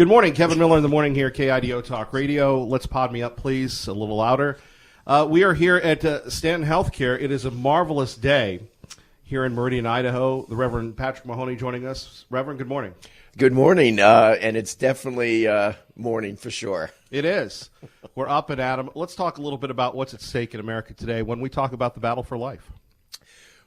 Good morning. Kevin Miller in the morning here, KIDO Talk Radio. Let's pod me up, please, a little louder. We are here at Stanton Healthcare. It is a marvelous day here in Meridian, Idaho. The Reverend Patrick Mahoney joining us. Reverend, good morning. Good morning, and it's definitely morning for sure. It is. We're up and at 'em. Let's talk a little bit about what's at stake in America today when we talk about the battle for life.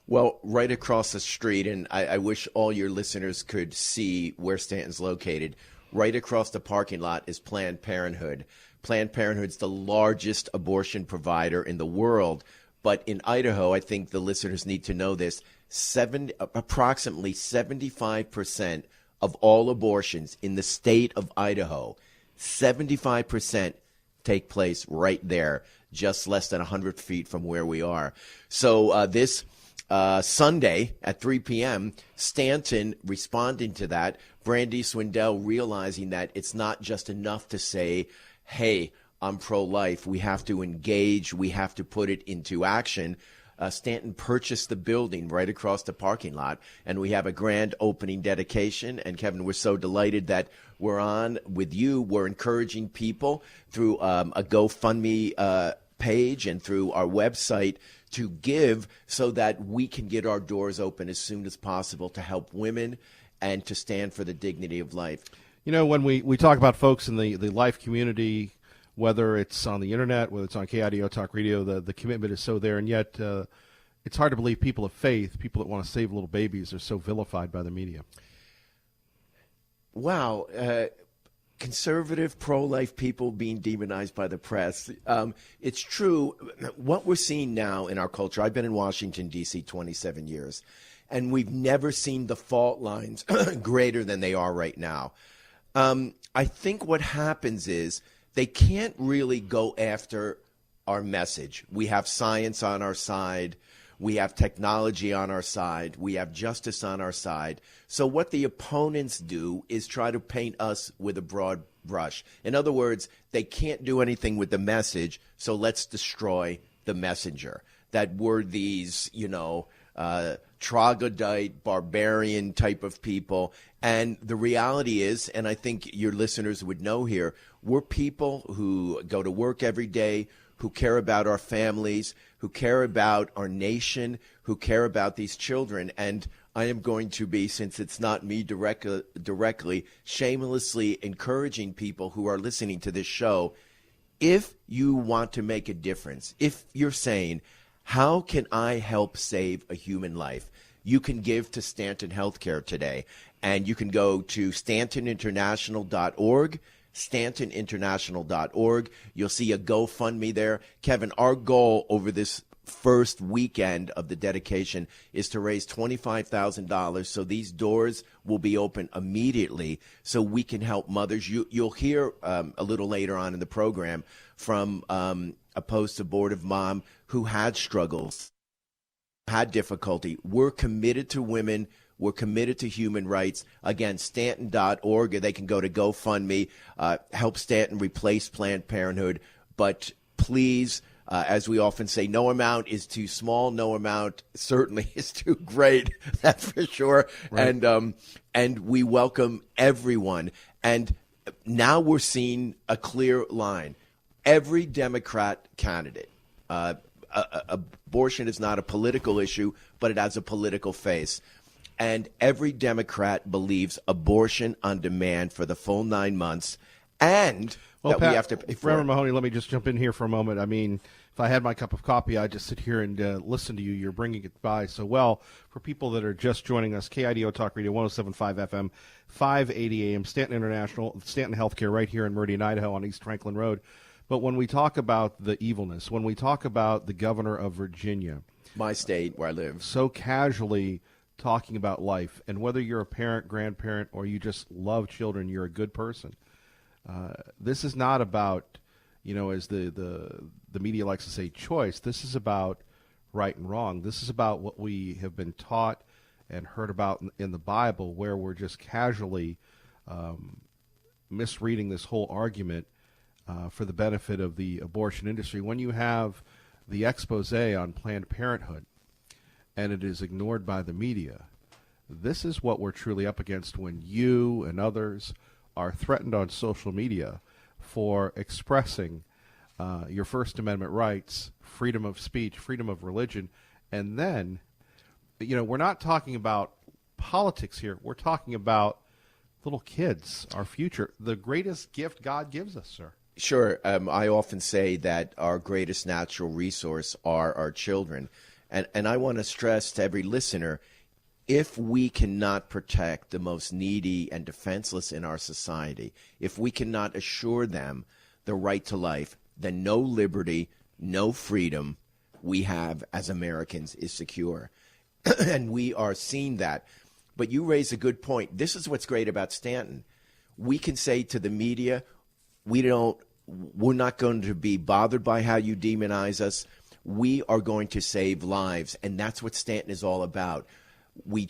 Well, right across the street, and I wish all your listeners could see where Stanton's located. Right across the parking lot is Planned Parenthood. Planned Parenthood's the largest abortion provider in the world. But in Idaho, I think the listeners need to know this, approximately 75% of all abortions in the state of Idaho, 75% take place right there, just less than 100 feet from where we are. So this Sunday at 3 p.m., Stanton responding to that, Brandy Swindell realizing that it's not just enough to say, hey, I'm pro-life. We have to engage. We have to put it into action. Stanton purchased the building right across the parking lot, and we have a grand opening dedication. And, Kevin, we're so delighted that we're on with you. We're encouraging people through a GoFundMe page and through our website to give so that we can get our doors open as soon as possible to help women and to stand for the dignity of life. You know, when we talk about folks in the life community, whether it's on the internet, whether it's on KIDO Talk Radio, the commitment is so there, and yet it's hard to believe people of faith, people that want to save little babies, are so vilified by the media. Wow. Conservative, pro-life people being demonized by the press. It's true. What we're seeing now in our culture, I've been in Washington, D.C. 27 years, and we've never seen the fault lines greater than they are right now. I think what happens is they can't really go after our message. We have science on our side. We have technology on our side. We have justice on our side. So what the opponents do is try to paint us with a broad brush. In other words, they can't do anything with the message, so let's destroy the messenger. That we're these, troglodyte, barbarian type of people. And the reality is, and I think your listeners would know here, we're people who go to work every day, who care about our families, who care about our nation, who care about these children. And I am going to be, since it's not me directly, shamelessly encouraging people who are listening to this show, if you want to make a difference, if you're saying, how can I help save a human life? You can give to Stanton Healthcare today, and you can go to stantoninternational.org, stantoninternational.org. You'll see a GoFundMe there. Kevin, our goal over this first weekend of the dedication is to raise $25,000, so these doors will be open immediately so we can help mothers. You'll hear a little later on in the program from a post-abortive mom who had struggles, had difficulty. We're committed to women. We're committed to human rights. Again, Stanton.org, or they can go to GoFundMe, help Stanton replace Planned Parenthood. But please, as we often say, no amount is too small. No amount certainly is too great. That's for sure. Right. And we welcome everyone. And now we're seeing a clear line. Every Democrat candidate, abortion is not a political issue, but it has a political face. And every Democrat believes abortion on demand for the full 9 months, and that Pat, we have to pay for. Reverend Mahoney, let me just jump in here for a moment. I mean, if I had my cup of coffee, I'd just sit here and listen to you. You're bringing it by so well. For people that are just joining us, KIDO Talk Radio, 107.5 FM, 580 AM, Stanton International, Stanton Healthcare right here in Meridian, Idaho on East Franklin Road. But when we talk about the evilness, when we talk about the governor of Virginia, my state where I live, so casually talking about life, and whether you're a parent, grandparent, or you just love children, you're a good person. This is not about, as the media likes to say, choice. This is about right and wrong. This is about what we have been taught and heard about in the Bible, where we're just casually misreading this whole argument for the benefit of the abortion industry. When you have the expose on Planned Parenthood and it is ignored by the media, this is what we're truly up against when you and others are threatened on social media for expressing your First Amendment rights, freedom of speech, freedom of religion, and then, we're not talking about politics here. We're talking about little kids, our future, the greatest gift God gives us, sir. Sure. I often say that our greatest natural resource are our children. And I want to stress to every listener, if we cannot protect the most needy and defenseless in our society, if we cannot assure them the right to life, then no liberty, no freedom we have as Americans is secure. And we are seeing that. But you raise a good point. This is what's great about Stanton. We can say to the media, we're not going to be bothered by how you demonize us. We are going to save lives. And that's what Stanton is all about.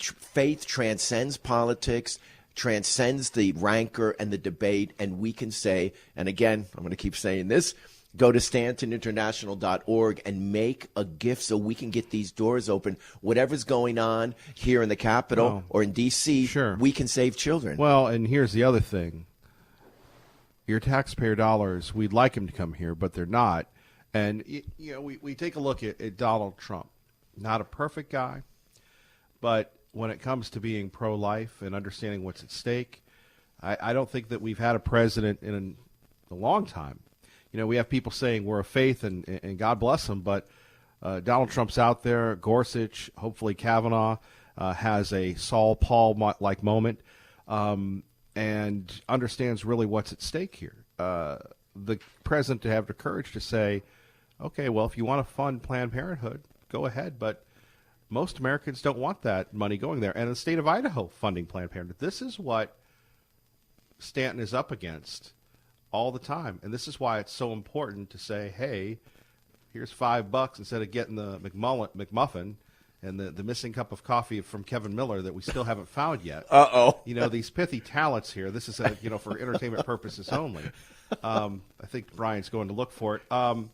Faith transcends politics, transcends the rancor and the debate, and we can say, and again, I'm going to keep saying this, go to StantonInternational.org and make a gift so we can get these doors open. Whatever's going on here in the Capitol or in D.C., sure, we can save children. Well, and here's the other thing. Your taxpayer dollars, we'd like them to come here, but they're not. And, we take a look at Donald Trump. Not a perfect guy, but when it comes to being pro-life and understanding what's at stake, I don't think that we've had a president in a long time. We have people saying we're of faith, and God bless them, but Donald Trump's out there. Gorsuch, hopefully Kavanaugh, has a Saul Paul-like moment and understands really what's at stake here. The president to have the courage to say, okay, well, if you want to fund Planned Parenthood, go ahead, but most Americans don't want that money going there. And the state of Idaho funding Planned Parenthood. This is what Stanton is up against all the time. And this is why it's so important to say, hey, here's $5 instead of getting the McMuffin and the missing cup of coffee from Kevin Miller that we still haven't found yet. Uh-oh. These pithy talents here. This is, for entertainment purposes only. I think Brian's going to look for it. That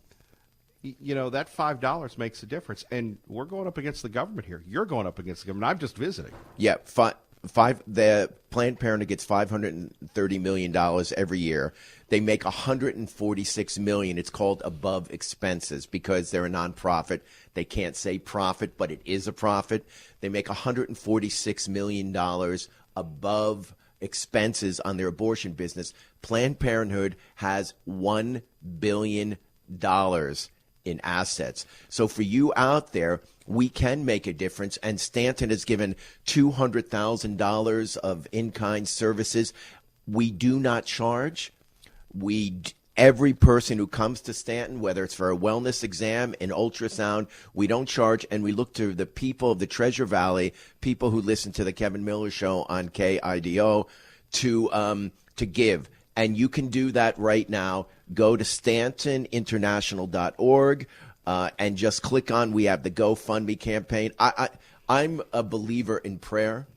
$5 makes a difference. And we're going up against the government here. You're going up against the government. I'm just visiting. Yeah, the Planned Parenthood gets $530 million every year. They make $146 million. It's called above expenses because they're a nonprofit. They can't say profit, but it is a profit. They make $146 million above expenses on their abortion business. Planned Parenthood has $1 billion in assets. So for you out there, we can make a difference. And Stanton has given $200,000 of in-kind services. We do not charge. Every person who comes to Stanton, whether it's for a wellness exam, an ultrasound, we don't charge. And we look to the people of the Treasure Valley, people who listen to the Kevin Miller Show on KIDO to give. And you can do that right now. Go to StantonInternational.org and just click on, we have the GoFundMe campaign. I'm a believer in prayer,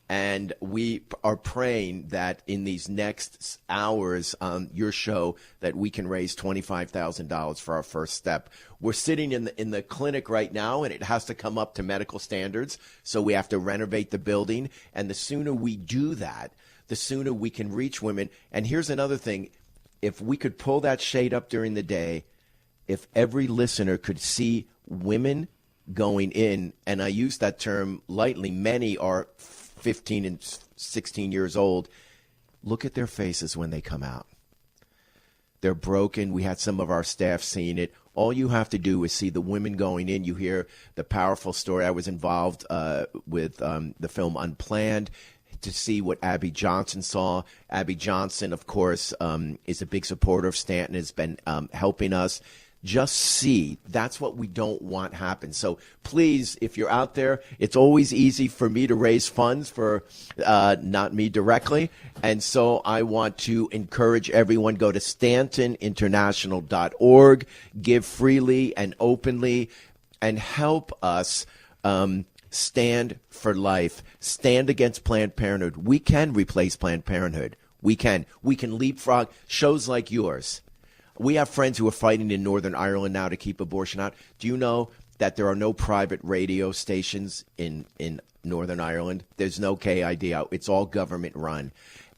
and we are praying that in these next hours on your show that we can raise $25,000 for our first step. We're sitting in the clinic right now, and it has to come up to medical standards, so we have to renovate the building. And the sooner we do that, the sooner we can reach women. And here's another thing. If we could pull that shade up during the day, if every listener could see women going in, and I use that term lightly, many are 15 and 16 years old, look at their faces when they come out. They're broken. We had some of our staff seeing it. All you have to do is see the women going in. You hear the powerful story. I was involved with the film Unplanned, to see what Abby Johnson saw. Abby Johnson, of course, is a big supporter of Stanton, has been helping us. Just see. That's what we don't want happen. So please, if you're out there, it's always easy for me to raise funds for not me directly. And so I want to encourage everyone, go to StantonInternational.org, give freely and openly, and help us stand for life, stand against Planned Parenthood. We can replace Planned Parenthood. We can leapfrog shows like yours. We have friends who are fighting in Northern Ireland now to keep abortion out. Do you know that there are no private radio stations in Northern Ireland? There's no KIDO. It's all government run.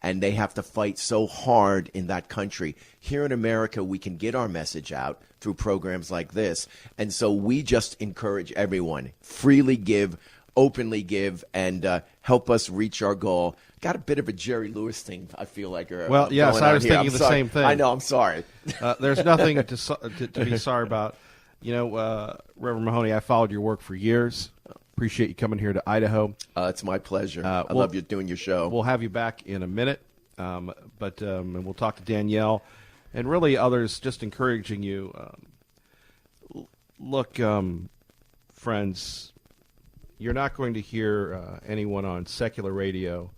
and they have to fight so hard in that country. Here in America, we can get our message out through programs like this. And so we just encourage everyone, freely give, openly give, and help us reach our goal. Got a bit of a Jerry Lewis thing, I feel like. Well, yes, I was thinking the same thing. I know, I'm sorry. There's nothing to be sorry about. You know, Reverend Mahoney, I followed your work for years. Appreciate you coming here to Idaho. It's my pleasure. I love you doing your show. We'll have you back in a minute, but and we'll talk to Danielle and really others just encouraging you. Look, friends, you're not going to hear anyone on secular radio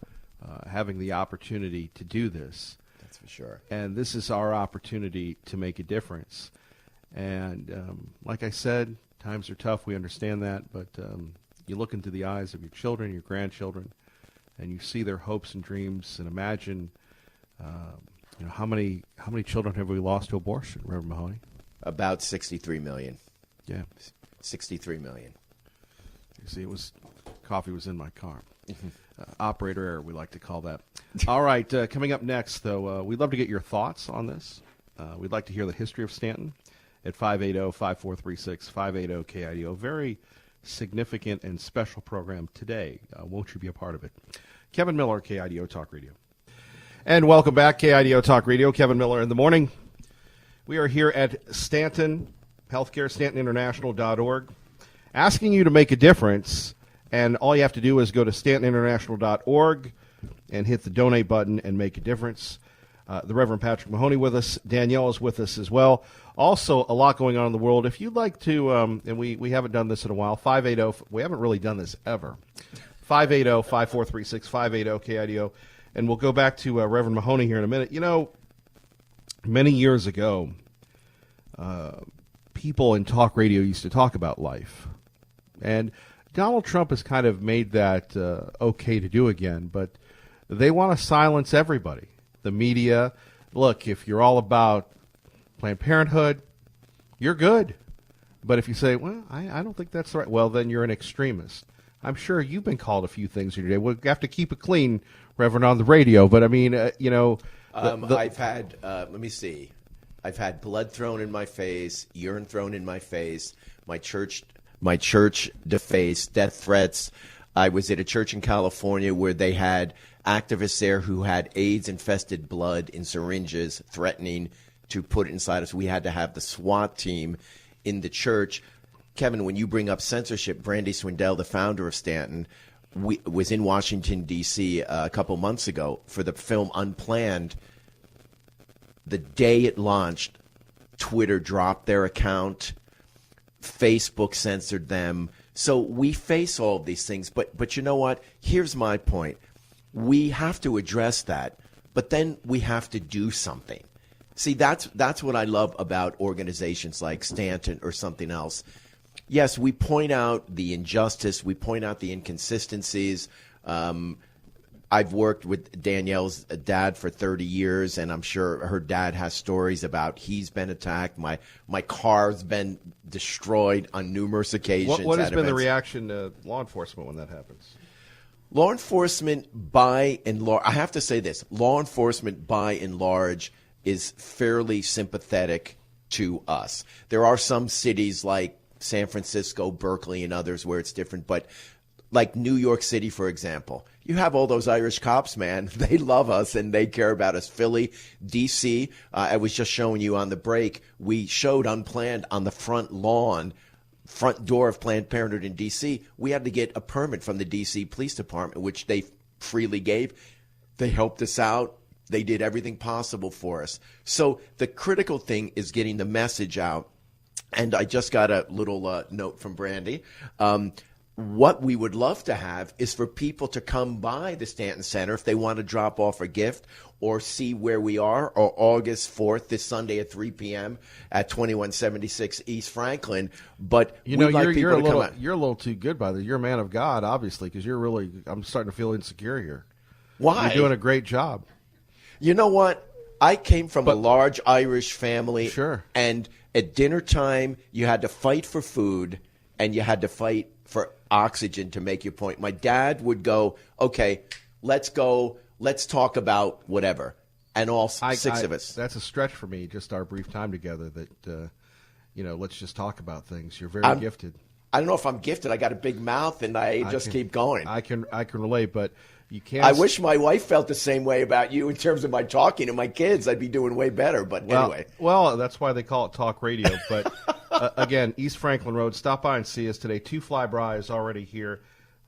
having the opportunity to do this. That's for sure. And this is our opportunity to make a difference. And like I said, times are tough. We understand that. But you look into the eyes of your children, your grandchildren, and you see their hopes and dreams and imagine, how many children have we lost to abortion, Reverend Mahoney? About 63 million. Yeah. 63 million. You see, coffee was in my car. Operator error, we like to call that. All right, coming up next, though, we'd love to get your thoughts on this. We'd like to hear the history of Stanton at 580-5436, 580-KIDO. Very significant and special program today. Won't you be a part of it? Kevin Miller, KIDO Talk Radio. And welcome back, KIDO Talk Radio. Kevin Miller in the morning. We are here at Stanton Healthcare, StantonInternational.org, asking you to make a difference. And all you have to do is go to StantonInternational.org and hit the donate button and make a difference. The Reverend Patrick Mahoney with us. Danielle is with us as well. Also, a lot going on in the world. If you'd like to, and we haven't done this in a while, 580, we haven't really done this ever, 580-5436, 580-KIDO. And we'll go back to Reverend Mahoney here in a minute. You know, many years ago, people in talk radio used to talk about life. And Donald Trump has kind of made that okay to do again, but they want to silence everybody. The media, look, if you're all about Planned Parenthood, you're good. But if you say, well, I don't think that's right, well, then you're an extremist. I'm sure you've been called a few things in your day. We'll have to keep it clean, Reverend, on the radio. But, I mean, I've had, let me see. I've had blood thrown in my face, urine thrown in my face, my church defaced, death threats. I was at a church in California where they had activists there who had AIDS-infested blood in syringes threatening to put it inside us. We had to have the SWAT team in the church. Kevin, when you bring up censorship, Brandy Swindell, the founder of Stanton, was in Washington, D.C. A couple months ago for the film Unplanned. The day it launched, Twitter dropped their account. Facebook censored them. So we face all of these things. But you know what? Here's my point. We have to address that, but then we have to do something. See, that's what I love about organizations like Stanton or something else. Yes, we point out the injustice. We point out the inconsistencies. I've worked with Danielle's dad for 30 years, and I'm sure her dad has stories about he's been attacked. My car's been destroyed on numerous occasions. What has been the reaction to law enforcement when that happens? Law enforcement, by and large, I have to say this, law enforcement, by and large, is fairly sympathetic to us. There are some cities like San Francisco, Berkeley, and others where it's different, but like New York City, for example, you have all those Irish cops, man. They love us and they care about us. Philly, D.C., I was just showing you on the break, we showed Unplanned on the front door of Planned Parenthood in D.C. We had to get a permit from the D.C. Police Department, which they freely gave. They helped us out. They did everything possible for us. So the critical thing is getting the message out. And I just got a little note from Brandy. What we would love to have is for people to come by the Stanton Center if they want to drop off a gift or see where we are, or August 4th, this Sunday at 3 p.m. at 2176 East Franklin. But you're a little too good by this. You're a man of God, obviously, because I'm starting to feel insecure here. Why? You're doing a great job. You know what? I came from a large Irish family. Sure. And at dinner time, you had to fight for food and you had to fight for oxygen to make your point. My dad would go, okay, let's let's talk about whatever. And all six of us. That's a stretch for me, just our brief time together, that, let's just talk about things. You're very gifted. I don't know if I'm gifted. I got a big mouth, and I just keep going. I can relate, but you can't. I wish my wife felt the same way about you in terms of my talking to my kids. I'd be doing way better, but anyway. Well, that's why they call it talk radio. But, again, East Franklin Road, stop by and see us today. Two Fly is already here.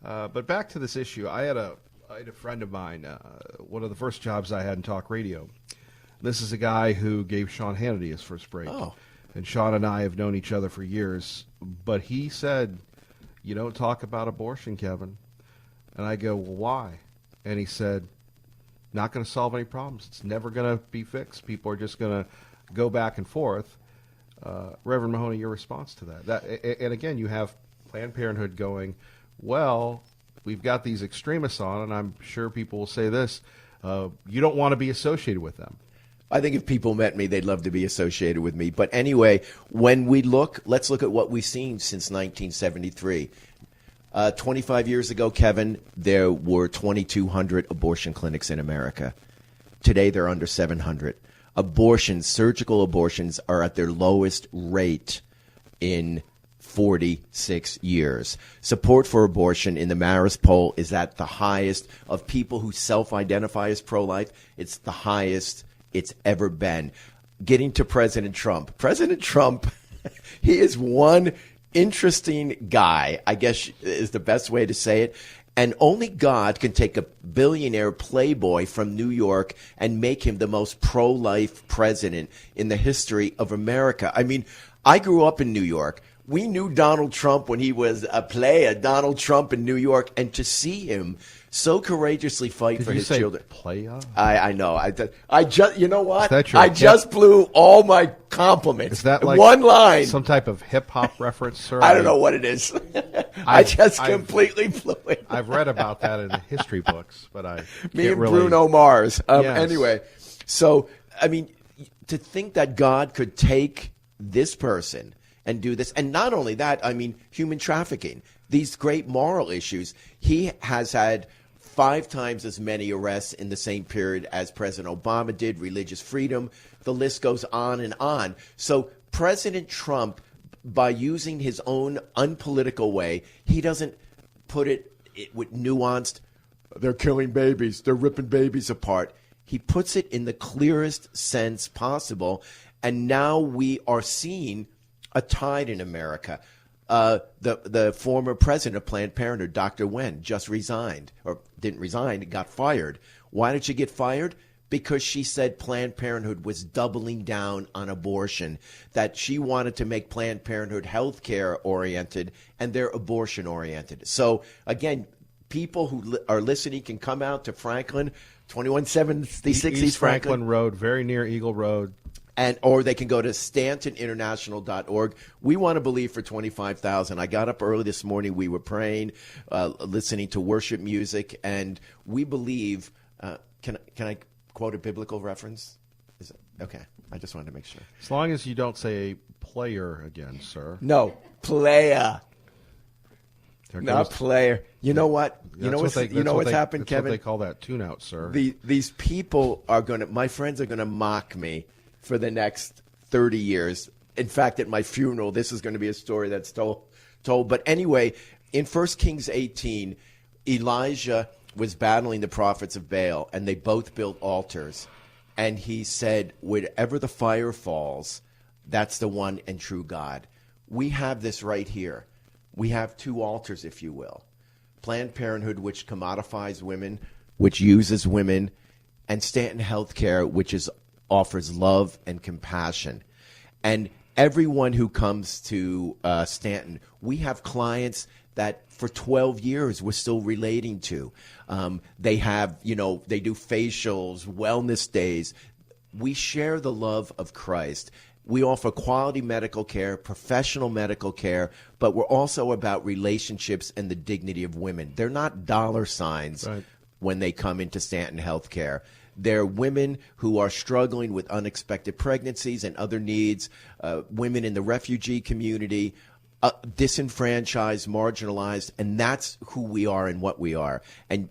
But back to this issue. I had a friend of mine, one of the first jobs I had in talk radio. This is a guy who gave Sean Hannity his first break. Oh. And Sean and I have known each other for years. But he said, you don't talk about abortion, Kevin. And I go, well, why? And he said, not going to solve any problems. It's never going to be fixed. People are just going to go back and forth. Reverend Mahoney, your response to that? And again, you have Planned Parenthood going, well, we've got these extremists on, and I'm sure people will say this, you don't want to be associated with them. I think if people met me, they'd love to be associated with me. But anyway, when we let's look at what we've seen since 1973. 25 years ago, Kevin, there were 2,200 abortion clinics in America. Today, they're under 700. Surgical abortions are at their lowest rate in 46 years. Support for abortion in the Marist poll is at the highest of people who self-identify as pro-life. It's the highest it's ever been. Getting to President Trump. President Trump, he is one interesting guy, I guess is the best way to say it. And only God can take a billionaire playboy from New York and make him the most pro-life president in the history of America. I mean, I grew up in New York. We knew Donald Trump when he was a player, Donald Trump in New York, and to see him so courageously fight for his children. Player? I know. I just, you know what? I just blew all my compliments. Is that like one line? Some type of hip hop reference, sir? I don't know what it is. I've completely blew it. I've read about that in the history books, but I Me and really... Bruno Mars. Yes. Anyway, so I mean, to think that God could take this person and do this, and not only that, I mean, human trafficking, these great moral issues. He has had 5 times as many arrests in the same period as President Obama did, religious freedom. The list goes on and on. So President Trump, by using his own unpolitical way, he doesn't put it with nuanced, they're killing babies, they're ripping babies apart. He puts it in the clearest sense possible. And now we are seeing a tide in America. The former president of Planned Parenthood, Dr. Wen, just resigned, or didn't resign, got fired. Why did she get fired? Because she said Planned Parenthood was doubling down on abortion, that she wanted to make Planned Parenthood healthcare oriented and they're abortion oriented. So again, people who are listening can come out to Franklin, 2176 East Franklin Road, very near Eagle Road. Or they can go to StantonInternational.org. We want to believe for 25,000. I got up early this morning. We were praying, listening to worship music, and we believe. Can I quote a biblical reference? Okay. I just wanted to make sure. As long as you don't say player again, sir. No, player. Not player. You know what? You know what's happened, Kevin? That's what they call that tune-out, sir. These people are going to. My friends are going to mock me for the next 30 years. In fact, at my funeral, this is going to be a story that's told. But anyway, in 1 Kings 18, Elijah was battling the prophets of Baal, and they both built altars. And he said, wherever the fire falls, that's the one and true God. We have this right here. We have 2 altars, if you will. Planned Parenthood, which commodifies women, which uses women, and Stanton Healthcare, which offers love and compassion. And everyone who comes to Stanton, we have clients that for 12 years we're still relating to. They have, they do facials, wellness days. We share the love of Christ. We offer quality medical care, professional medical care, but we're also about relationships and the dignity of women. They're not dollar signs when they come into Stanton Healthcare. They're women who are struggling with unexpected pregnancies and other needs, women in the refugee community, disenfranchised, marginalized, and that's who we are and what we are. And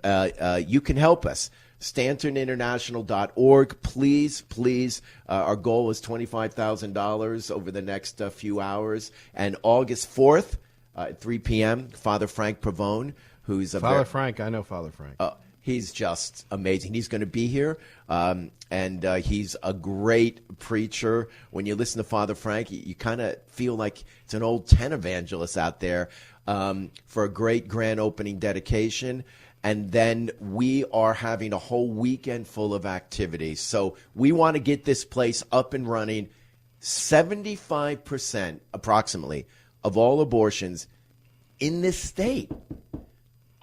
you can help us. StantonInternational.org. Please, our goal is $25,000 over the next few hours. And August 4th at 3 p.m., Father Frank Pavone, who's a Father Frank, I know Father Frank. He's just amazing. He's going to be here, and he's a great preacher. When you listen to Father Frank, you kind of feel like it's an old tent evangelist out there for a great grand opening dedication. And then we are having a whole weekend full of activities. So we want to get this place up and running. 75% approximately of all abortions in this state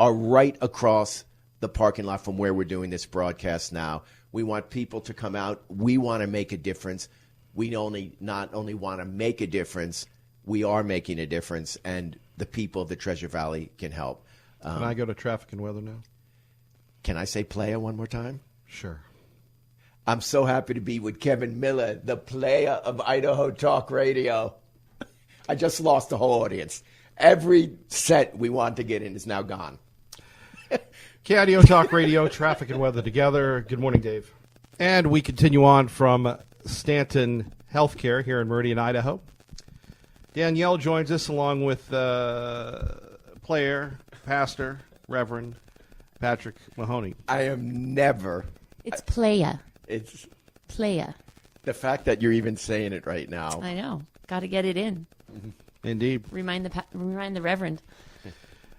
are right across the parking lot from where we're doing this broadcast now. We want people to come out. We want to make a difference. We not only want to make a difference, we are making a difference, and the people of the Treasure Valley can help. Can I go to traffic and weather now? Can I say playa one more time? Sure. I'm so happy to be with Kevin Miller, the playa of Idaho Talk Radio. I just lost the whole audience. Every set we want to get in is now gone. KIDO Talk Radio, traffic and weather together. Good morning, Dave. And we continue on from Stanton Healthcare here in Meridian, Idaho. Danielle joins us along with player, pastor, Reverend Patrick Mahoney. I am never. It's playa. It's Playa. the fact that you're even saying it right now. I know. Got to get it in. Indeed. Remind the Reverend.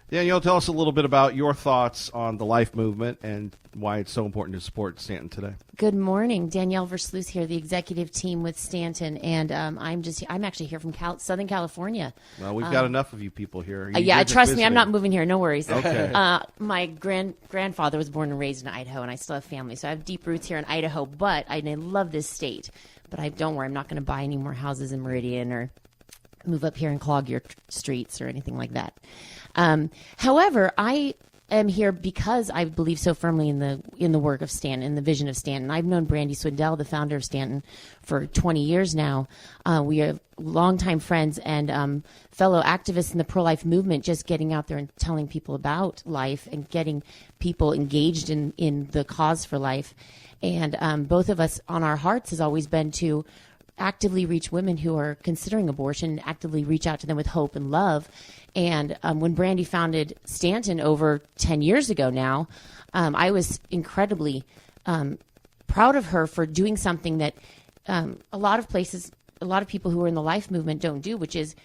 Danielle, tell us a little bit about your thoughts on the life movement and why it's so important to support Stanton today. Good morning. Danielle Versluis here, the executive team with Stanton, and I'm actually here from Southern California. Well, we've got enough of you people here. You Yeah, did trust me, visiting. I'm not moving here. No worries. Okay. My grandfather was born and raised in Idaho, and I still have family, so I have deep roots here in Idaho. But I love this state. But don't worry, I'm not going to buy any more houses in Meridian or move up here and clog your streets or anything like that. However, I am here because I believe so firmly in the work of Stanton, in the vision of Stanton. I've known Brandy Swindell, the founder of Stanton, for 20 years now. We are longtime friends and fellow activists in the pro-life movement, just getting out there and telling people about life and getting people engaged in the cause for life. And both of us, on our hearts, has always been to actively reach women who are considering abortion, actively reach out to them with hope and love. And when Brandy founded Stanton over 10 years ago now, I was incredibly proud of her for doing something that a lot of people who are in the life movement don't do, which is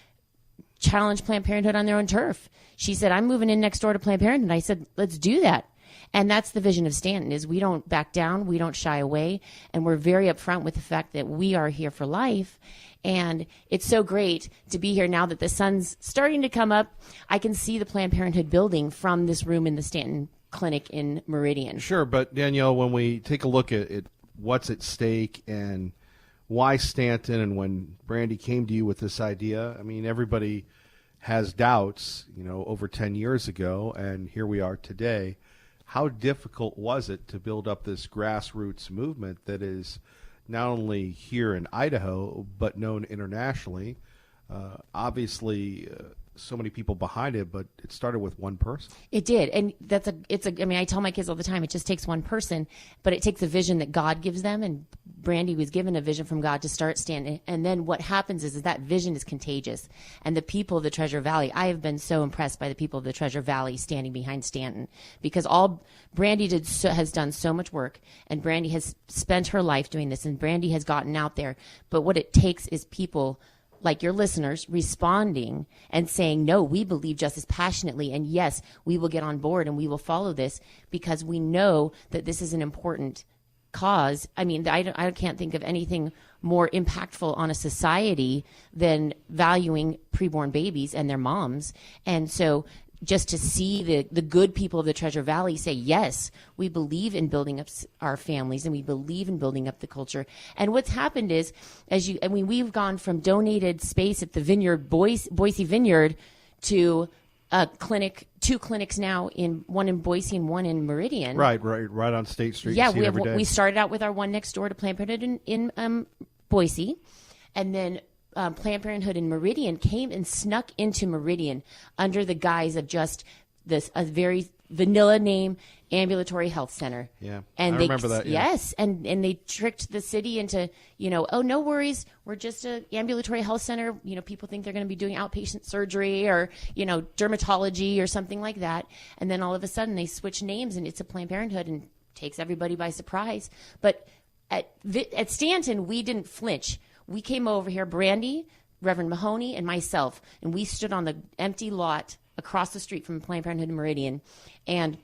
challenge Planned Parenthood on their own turf. She said, I'm moving in next door to Planned Parenthood. And I said, let's do that. And that's the vision of Stanton, is we don't back down, we don't shy away, and we're very upfront with the fact that we are here for life. And it's so great to be here now that the sun's starting to come up. I can see the Planned Parenthood building from this room in the Stanton Clinic in Meridian. Sure, but Danielle, when we take a look at what's at stake and why Stanton, and when Brandy came to you with this idea, I mean, everybody has doubts, over 10 years ago, and here we are today. How difficult was it to build up this grassroots movement that is not only here in Idaho, but known internationally? Obviously, so many people behind it, but it started with one person. It did. And I tell my kids all the time, it just takes one person, but it takes a vision that God gives them. And Brandy was given a vision from God to start Stanton. And then what happens is that vision is contagious. And the people of the Treasure Valley, I have been so impressed by the people of the Treasure Valley standing behind Stanton, because all Brandy has done so much work, and Brandy has spent her life doing this, and Brandy has gotten out there. But what it takes is people like your listeners responding and saying, no, we believe just as passionately, and yes, we will get on board and we will follow this, because we know that this is an important cause. I mean, I can't think of anything more impactful on a society than valuing preborn babies and their moms. And so just to see the good people of the Treasure Valley say, yes, we believe in building up our families, and we believe in building up the culture. And what's happened is, we've gone from donated space at the Vineyard, Boise Vineyard, to a clinic, 2 clinics now, one in Boise and one in Meridian. Right on State Street. Yeah, you see it every day. We started out with our one next door to Planned Parenthood in Boise, and then Planned Parenthood in Meridian came and snuck into Meridian under the guise of just a very vanilla name, Ambulatory Health Center. Yeah, and I remember that, yeah. Yes, and they tricked the city into, oh, no worries, we're just a ambulatory health center. People think they're going to be doing outpatient surgery or, dermatology or something like that. And then all of a sudden they switch names and it's a Planned Parenthood and takes everybody by surprise. But at Stanton, we didn't flinch. We came over here, Brandy, Reverend Mahoney, and myself, and we stood on the empty lot across the street from Planned Parenthood in Meridian. And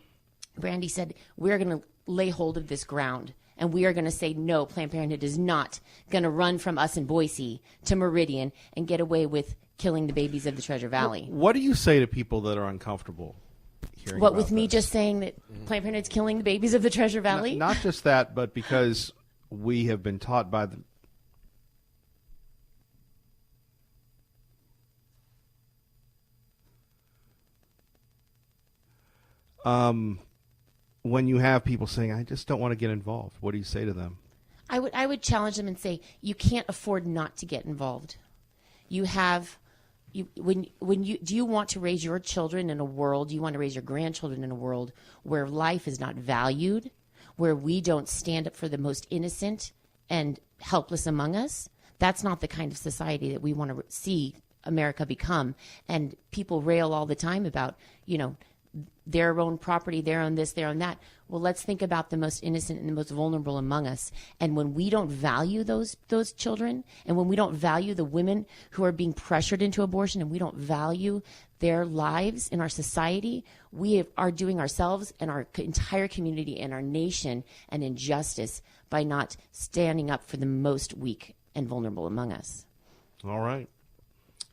Brandy said, we're going to lay hold of this ground, and we are going to say, no, Planned Parenthood is not going to run from us in Boise to Meridian and get away with killing the babies of the Treasure Valley. What do you say to people that are uncomfortable hearing What, about with me this? just saying that Planned Parenthood's killing the babies of the Treasure Valley? Not just that, but because we have been taught by the when you have people saying, I just don't want to get involved, what do you say to them? I would challenge them and say, you can't afford not to get involved. You have, do you want to raise your children in a world, do you want to raise your grandchildren in a world where life is not valued, where we don't stand up for the most innocent and helpless among us? That's not the kind of society that we want to see America become. And people rail all the time about, their own property, their own this, their own that. Well, let's think about the most innocent and the most vulnerable among us. And when we don't value those children, and when we don't value the women who are being pressured into abortion, and we don't value their lives in our society, we are doing ourselves and our entire community and our nation an injustice by not standing up for the most weak and vulnerable among us. All right.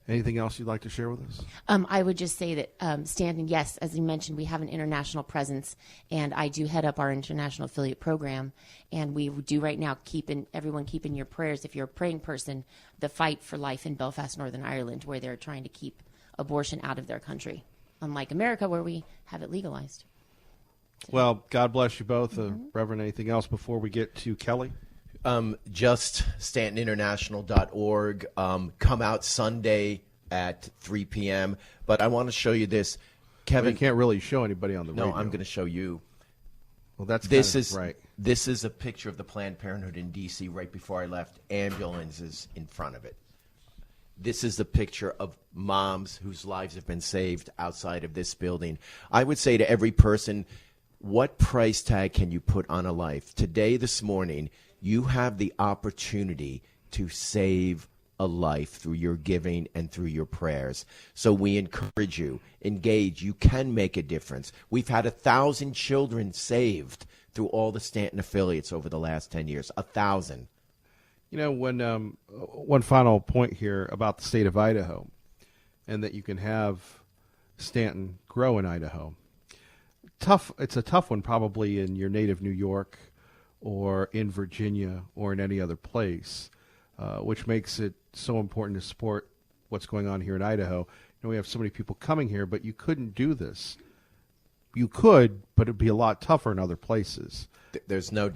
Anything else you'd like to share with us? I would just say that Stanton, yes, as you mentioned, we have an international presence, and I do head up our international affiliate program, and we do right now everyone keep in your prayers, if you're a praying person, the fight for life in Belfast, Northern Ireland, where they're trying to keep abortion out of their country, unlike America, where we have it legalized. Well, God bless you both. Reverend, anything else before we get to Kelly? Just StantonInternational.org. Come out Sunday at 3 p.m. But I want to show you this. Kevin, You can't really show anybody on the radio. no, I'm going to show you. Well, that's This kind of is right. This is a picture of the Planned Parenthood in D.C. right before I left. Ambulances in front of it. This is the picture of moms whose lives have been saved outside of this building. I would say to every person, what price tag can you put on a life? Today, this morning, you have the opportunity to save a life through your giving and through your prayers. So we encourage you, engage. You can make a difference. We've had 1,000 children saved through all the Stanton affiliates over the last 10 years. 1,000. When one final point here about the state of Idaho, and that you can have Stanton grow in Idaho. It's a tough one probably in your native New York or in Virginia or in any other place, which makes it so important to support what's going on here in Idaho. We have so many people coming here, but you couldn't do this. You could, but it'd be a lot tougher in other places.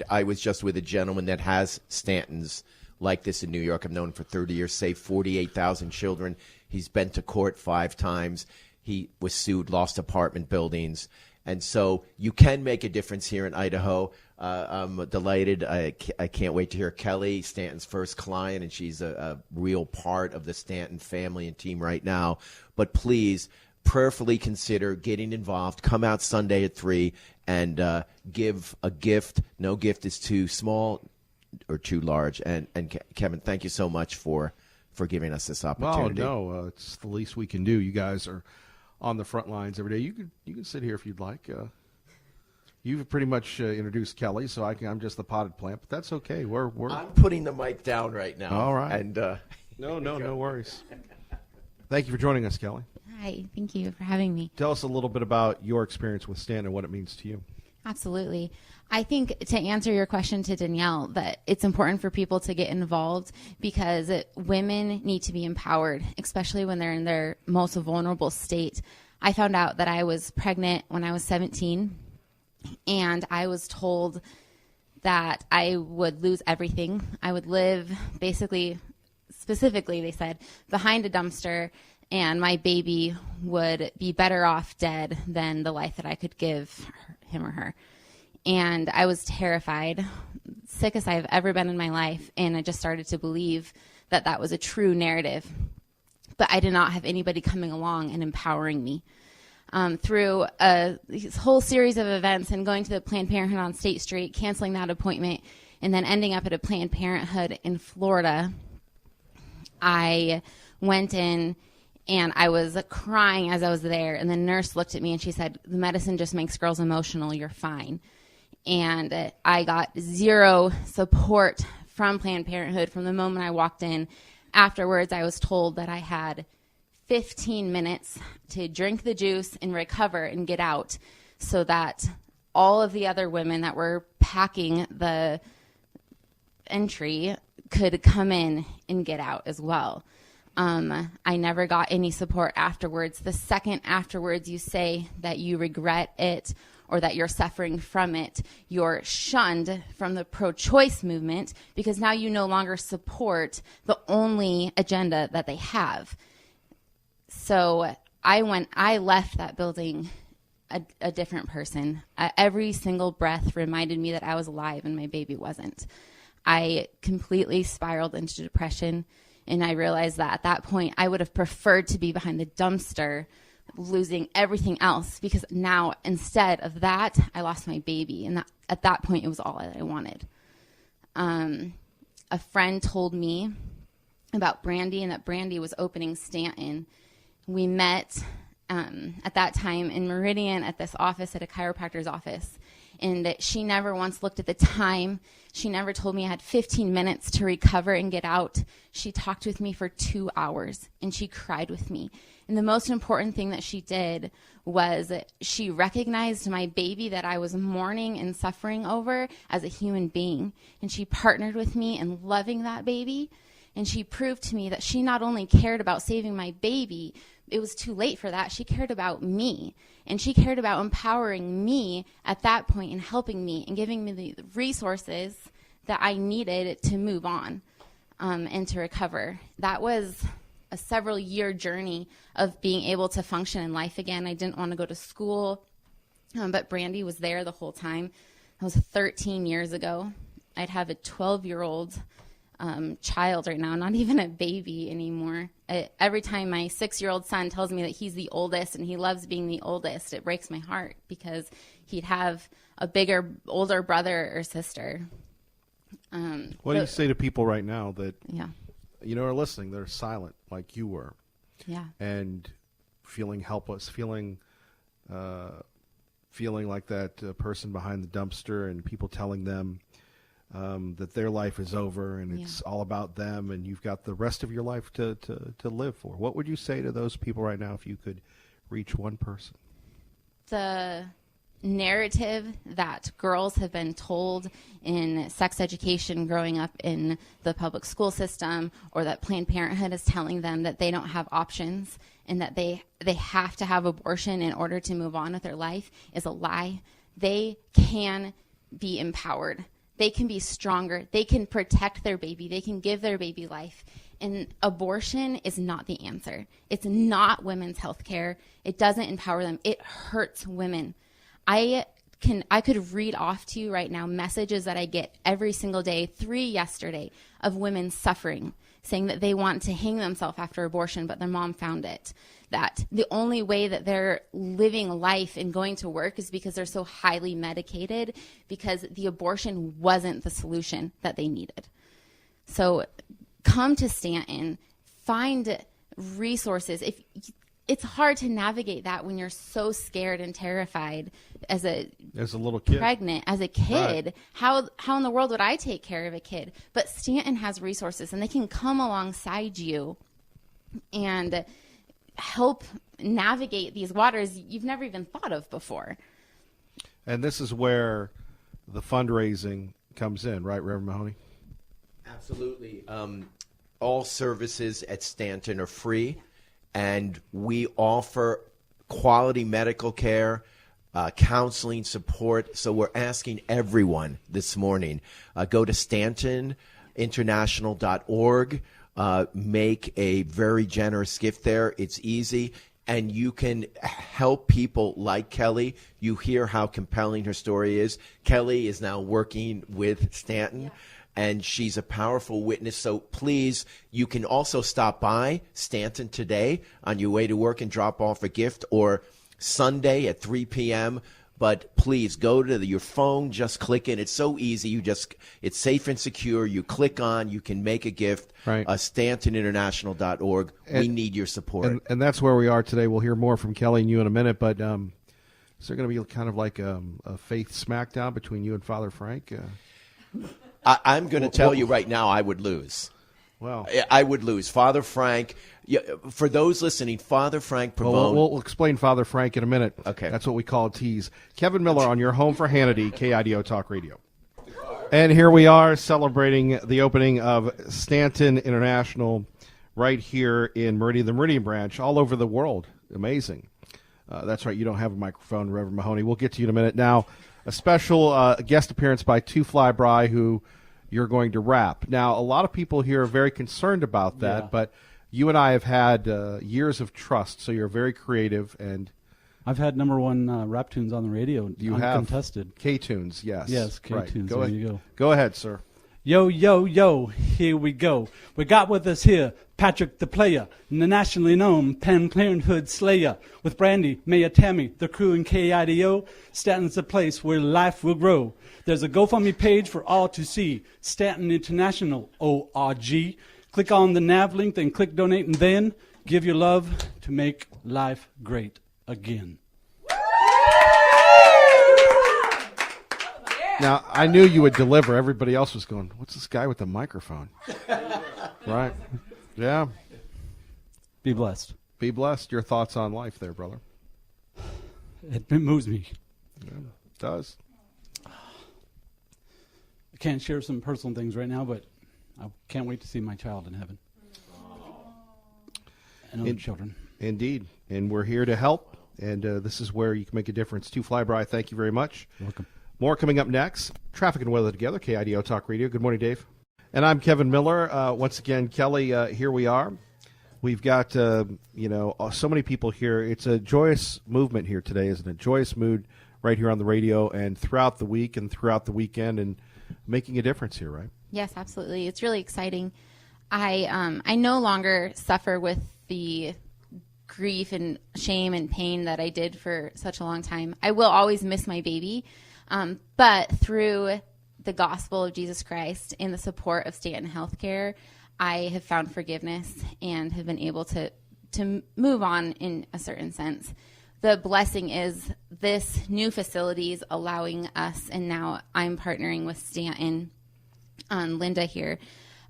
I was just with a gentleman that has Stantons like this in New York. I've known him for 30 years, saved 48,000 children. He's been to court 5 times. He was sued, lost apartment buildings. And so you can make a difference here in Idaho. I'm delighted. I can't wait to hear Kelly, Stanton's first client, and she's a real part of the Stanton family and team right now. But please, prayerfully consider getting involved. Come out Sunday at 3 and give a gift. No gift is too small or too large. And Kevin, thank you so much for giving us this opportunity. Well, no, it's the least we can do. You guys are on the front lines every day. You can sit here if you'd like. You've pretty much introduced Kelly, so I'm just the potted plant, but that's okay. I'm putting the mic down right now. All right. And no worries. Thank you for joining us, Kelly. Hi, thank you for having me. Tell us a little bit about your experience with Stanton and what it means to you. Absolutely. I think to answer your question to Danielle, that it's important for people to get involved because women need to be empowered, especially when they're in their most vulnerable state. I found out that I was pregnant when I was 17, and I was told that I would lose everything. I would live basically, specifically, they said, behind a dumpster and my baby would be better off dead than the life that I could give him or her. And I was terrified, sick as I've ever been in my life, and I just started to believe that that was a true narrative. But I did not have anybody coming along and empowering me. Through this whole series of events and going to the Planned Parenthood on State Street, canceling that appointment, and then ending up at a Planned Parenthood in Florida, I went in and I was crying as I was there. And the nurse looked at me and she said, "The medicine just makes girls emotional. You're fine." And I got zero support from Planned Parenthood from the moment I walked in. Afterwards, I was told that I had 15 minutes to drink the juice and recover and get out, so that all of the other women that were packing the entry could come in and get out as well. I never got any support afterwards. The second afterwards you say that you regret it or that you're suffering from it, you're shunned from the pro-choice movement, because now you no longer support the only agenda that they have. So I left that building a different person. Every single breath reminded me that I was alive and my baby wasn't. I completely spiraled into depression, and I realized that at that point I would have preferred to be behind the dumpster losing everything else, because now instead of that I lost my baby, and at that point it was all that I wanted. A friend told me about Brandy, and that Brandy was opening Stanton. We met at that time in Meridian at this office, at a chiropractor's office, and she never once looked at the time. She never told me I had 15 minutes to recover and get out. She talked with me for 2 hours, and she cried with me. And the most important thing that she did was she recognized my baby that I was mourning and suffering over as a human being. And she partnered with me in loving that baby. And she proved to me that she not only cared about saving my baby, it was too late for that. She cared about me. And she cared about empowering me at that point and helping me and giving me the resources that I needed to move on and to recover. That was a several-year journey of being able to function in life again. I didn't want to go to school, but Brandy was there the whole time. That was 13 years ago. I'd have a 12-year-old child right now, not even a baby anymore. Every time my 6-year-old son tells me that he's the oldest and he loves being the oldest, it breaks my heart, because he'd have a bigger, older brother or sister. What do you say to people right now that Yeah. are listening? They're silent, like you were, Yeah. and feeling helpless, feeling like that person behind the dumpster, and people telling them that their life is over and it's all about them, and you've got the rest of your life to live for. What would you say to those people right now if you could reach one person? The narrative that girls have been told in sex education growing up in the public school system, or that Planned Parenthood is telling them that they don't have options and that they have to have abortion in order to move on with their life, is a lie. They can be empowered. They can be stronger. They can protect their baby. They can give their baby life. And abortion is not the answer. It's not women's health care. It doesn't empower them. It hurts women. I could read off to you right now messages that I get every single day, 3 yesterday, of women suffering, saying that they want to hang themselves after abortion, but their mom found it. That the only way that they're living life and going to work is because they're so highly medicated, because the abortion wasn't the solution that they needed. So come to Stanton, find resources. It's hard to navigate that when you're so scared and terrified as a little kid, pregnant, as a kid. Right. How in the world would I take care of a kid? But Stanton has resources, and they can come alongside you and help navigate these waters you've never even thought of before. And this is where the fundraising comes in, right, Reverend Mahoney? Absolutely. All services at Stanton are free, and we offer quality medical care, counseling support. So we're asking everyone this morning, go to StantonInternational.org. make a very generous gift there. It's easy. And you can help people like Kelly. You hear how compelling her story is. Kelly is now working with Stanton, and she's a powerful witness. So please, you can also stop by Stanton today on your way to work and drop off a gift, or Sunday at 3 p.m., but please go to your phone, just click in. It's so easy. It's safe and secure. You click on, you can make a gift. Right. StantonInternational.org. We need your support. And that's where we are today. We'll hear more from Kelly and you in a minute, but is there going to be kind of like a faith smackdown between you and Father Frank? I'm going to tell you right now, I would lose. Well, I would lose. Father Frank, for those listening, Father Frank Pavone. We'll explain Father Frank in a minute. Okay. That's what we call a tease. Kevin Miller on your home for Hannity, KIDO Talk Radio. And here we are celebrating the opening of Stanton International right here in Meridian, the Meridian branch, all over the world. Amazing. That's right. You don't have a microphone, Reverend Mahoney. We'll get to you in a minute. Now, a special guest appearance by Two Fly Bry, who you're going to rap. Now, a lot of people here are very concerned about that, but you and I have had years of trust, so you're very creative. And I've had #1 rap tunes on the radio, you uncontested. have K-Tunes, yes. Yes, K-Tunes, Right. there you go. Go ahead, sir. Yo, yo, yo, here we go. We got with us here Patrick the Player, the nationally known Planned Parenthood Slayer. With Brandy, Mayor Tammy, the crew in KIDO, Stanton's the place where life will grow. There's a GoFundMe page for all to see, Stanton International, ORG. Click on the nav link, then click donate, and then give your love to make life great again. Now, I knew you would deliver. Everybody else was going, what's this guy with the microphone? Right? Yeah. Be blessed. Be blessed. Your thoughts on life there, brother. It moves me. Yeah, it does. I can't share some personal things right now, but I can't wait to see my child in heaven. And other children. Indeed. And we're here to help. And this is where you can make a difference. Two Fly Bry, thank you very much. You're welcome. More coming up next. Traffic and weather together, KIDO Talk Radio. Good morning, Dave. And I'm Kevin Miller. Once again, Kelly, here we are. We've got, so many people here. It's a joyous movement here today, isn't it? Joyous mood right here on the radio and throughout the week and throughout the weekend, and making a difference here, right? Yes, absolutely. It's really exciting. I no longer suffer with the grief and shame and pain that I did for such a long time. I will always miss my baby, but through the gospel of Jesus Christ and the support of Stanton Healthcare, I have found forgiveness and have been able to move on in a certain sense. The blessing is this new facility is allowing us, and now I'm partnering with Stanton, Linda here,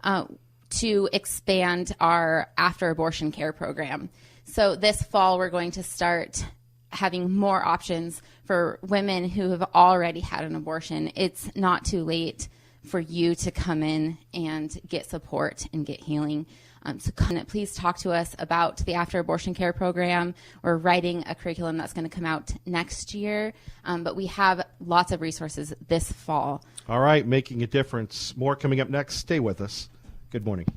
to expand our after-abortion care program. So this fall, we're going to start having more options for women who have already had an abortion. It's not too late for you to come in and get support and get healing. So please talk to us about the after-abortion care program. We're writing a curriculum that's going to come out next year, but we have lots of resources this fall. All right, making a difference. More coming up next. Stay with us. Good morning.